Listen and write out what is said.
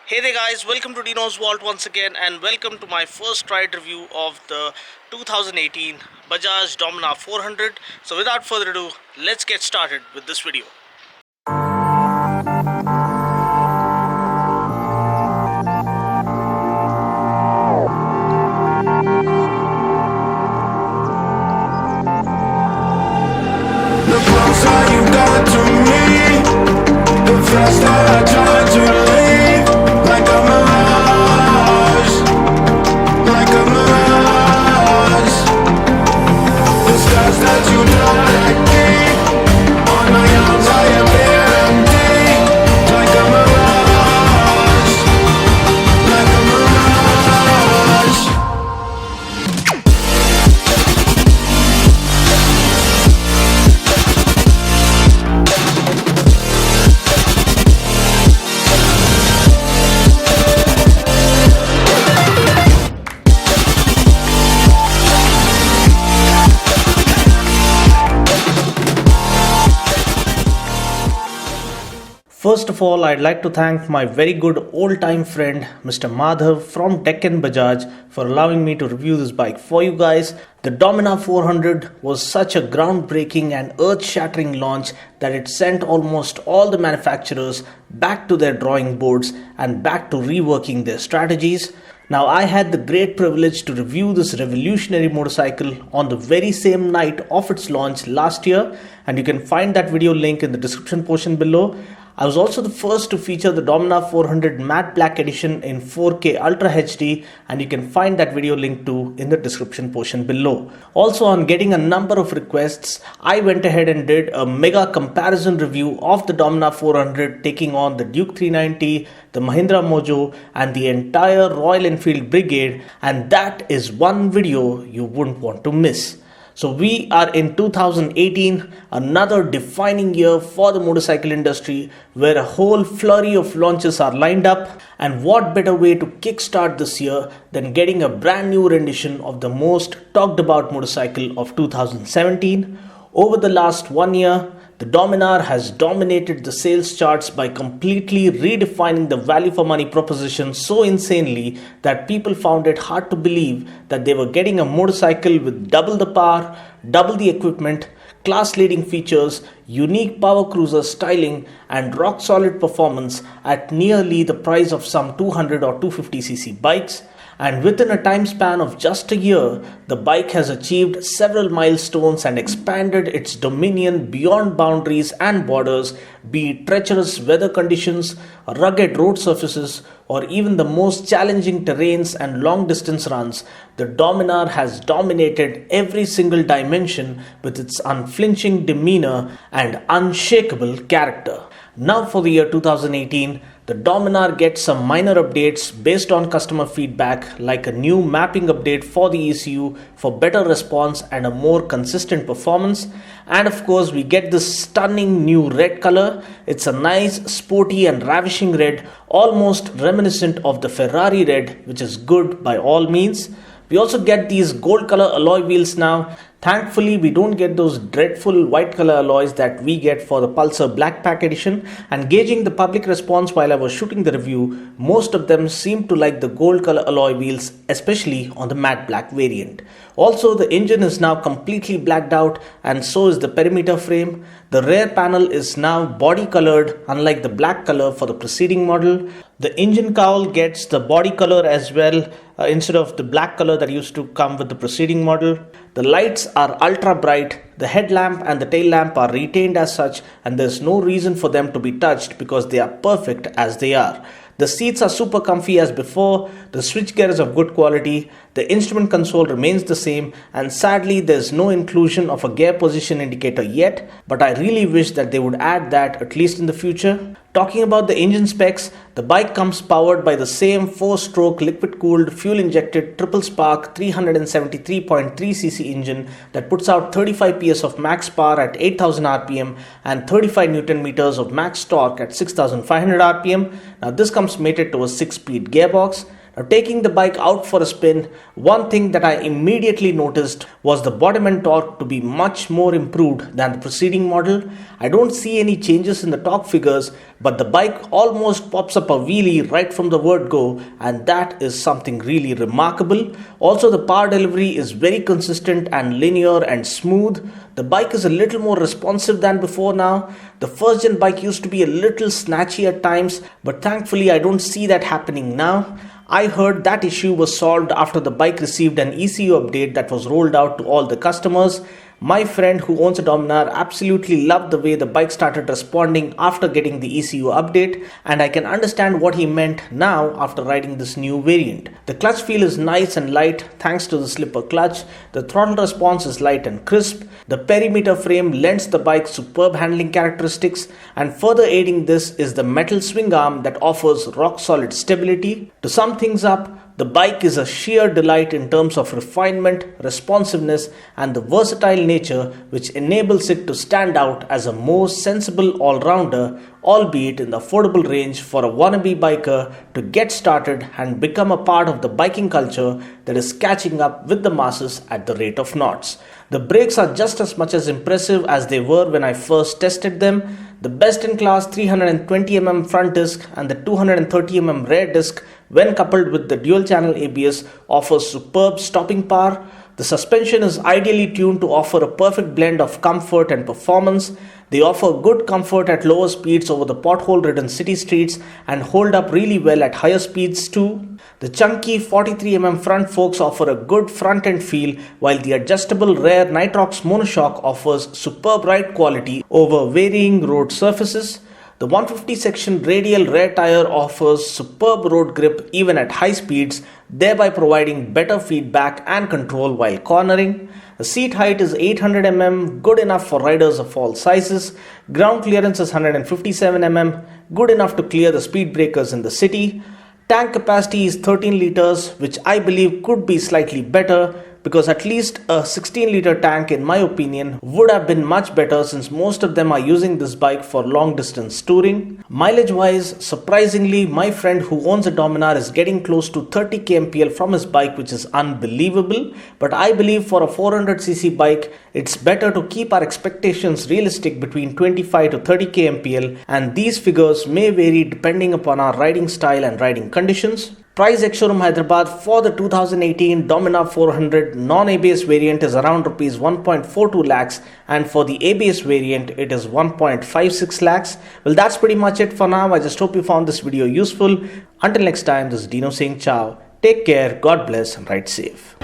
Hey there guys, welcome to Dinos Vault once again and welcome to my first ride review of the 2018 Bajaj Dominar 400. So without further ado, let's get started with this video. The closer you got to me, the faster I try to leave. Like a mirage, like a mirage. The stars that you know like me, on my arms I appear empty. Like a mirage, like a mirage. First of all, I'd like to thank my very good old-time friend Mr. Madhav from Deccan Bajaj for allowing me to review this bike for you guys. The Dominar 400 was such a groundbreaking and earth-shattering launch that it sent almost all the manufacturers back to their drawing boards and back to reworking their strategies. Now, I had the great privilege to review this revolutionary motorcycle on the very same night of its launch last year, and you can find that video link in the description portion below. I was also the first to feature the Dominar 400 Matte Black Edition in 4K Ultra HD, and you can find that video link too in the description portion below. Also, on getting a number of requests, I went ahead and did a mega comparison review of the Dominar 400 taking on the Duke 390, the Mahindra Mojo, and the entire Royal Enfield Brigade, and that is one video you wouldn't want to miss. So we are in 2018, another defining year for the motorcycle industry where a whole flurry of launches are lined up, and what better way to kickstart this year than getting a brand new rendition of the most talked about motorcycle of 2017. Over the last 1 year, the Dominar has dominated the sales charts by completely redefining the value for money proposition so insanely that people found it hard to believe that they were getting a motorcycle with double the power, double the equipment, class-leading features, unique power cruiser styling, and rock-solid performance at nearly the price of some 200 or 250cc bikes. And within a time span of just a year, the bike has achieved several milestones and expanded its dominion beyond boundaries and borders, be it treacherous weather conditions, rugged road surfaces, or even the most challenging terrains and long distance runs. The Dominar has dominated every single dimension with its unflinching demeanor and unshakable character. Now for the year 2018, the Dominar gets some minor updates based on customer feedback, like a new mapping update for the ECU for better response and a more consistent performance. And of course, we get this stunning new red color. It's a nice, sporty and ravishing red, almost reminiscent of the Ferrari red, which is good by all means. We also get these gold color alloy wheels now. Thankfully, we don't get those dreadful white color alloys that we get for the Pulsar Black Pack edition, and gauging the public response while I was shooting the review, most of them seemed to like the gold color alloy wheels, especially on the matte black variant. Also, the engine is now completely blacked out, and so is the perimeter frame. The rear panel is now body colored, unlike the black color for the preceding model. The engine cowl gets the body color as well, instead of the black color that used to come with the preceding model. The lights are ultra bright, the headlamp and the tail lamp are retained as such, and there's no reason for them to be touched because they are perfect as they are. The seats are super comfy as before, the switchgear is of good quality, the instrument console remains the same, and sadly there's no inclusion of a gear position indicator yet, but I really wish that they would add that at least in the future. Talking about the engine specs, the bike comes powered by the same 4-stroke liquid-cooled, fuel-injected triple-spark 373.3cc engine that puts out 35 PS of max power at 8000 RPM and 35 Nm of max torque at 6500 RPM. Now this comes mated to a 6-speed gearbox. Now, taking the bike out for a spin, one thing that I immediately noticed was the bottom end torque to be much more improved than the preceding model. I don't see any changes in the torque figures, but the bike almost pops up a wheelie right from the word go, and that is something really remarkable. Also, the power delivery is very consistent and linear and smooth. The bike is a little more responsive than before now. The first gen bike used to be a little snatchy at times, but thankfully I don't see that happening now. I heard that issue was solved after the bike received an ECU update that was rolled out to all the customers. My friend who owns a Dominar absolutely loved the way the bike started responding after getting the ECU update, and I can understand what he meant now after riding this new variant. The clutch feel is nice and light thanks to the slipper clutch. The throttle response is light and crisp. The perimeter frame lends the bike superb handling characteristics, and further aiding this is the metal swing arm that offers rock solid stability. To sum things up, the bike is a sheer delight in terms of refinement, responsiveness, and the versatile nature which enables it to stand out as a more sensible all-rounder, albeit in the affordable range for a wannabe biker to get started and become a part of the biking culture that is catching up with the masses at the rate of knots. The brakes are just as much as impressive as they were when I first tested them. The best-in-class 320mm front disc and the 230mm rear disc, when coupled with the dual-channel ABS, offers superb stopping power. The suspension is ideally tuned to offer a perfect blend of comfort and performance. They offer good comfort at lower speeds over the pothole-ridden city streets and hold up really well at higher speeds too. The chunky 43mm front forks offer a good front-end feel, while the adjustable rear Nitrox monoshock offers superb ride quality over varying road surfaces. The 150 section radial rear tire offers superb road grip even at high speeds, thereby providing better feedback and control while cornering. The seat height is 800mm, good enough for riders of all sizes. Ground clearance is 157mm, good enough to clear the speed breakers in the city. Tank capacity is 13 liters, which I believe could be slightly better, because at least a 16-liter tank, in my opinion, would have been much better, since most of them are using this bike for long distance touring. Mileage wise, surprisingly, my friend who owns a Dominar is getting close to 30 kmpl from his bike, which is unbelievable. But I believe for a 400cc bike, it's better to keep our expectations realistic between 25 to 30 kmpl, and these figures may vary depending upon our riding style and riding conditions. Price ex-showroom Hyderabad for the 2018 Dominar 400 non-ABS variant is around Rs 1.42 lakhs, and for the ABS variant it is 1.56 lakhs. Well, that's pretty much it for now. I just hope you found this video useful. Until next time, this is Dino saying ciao. Take care, God bless, and ride safe.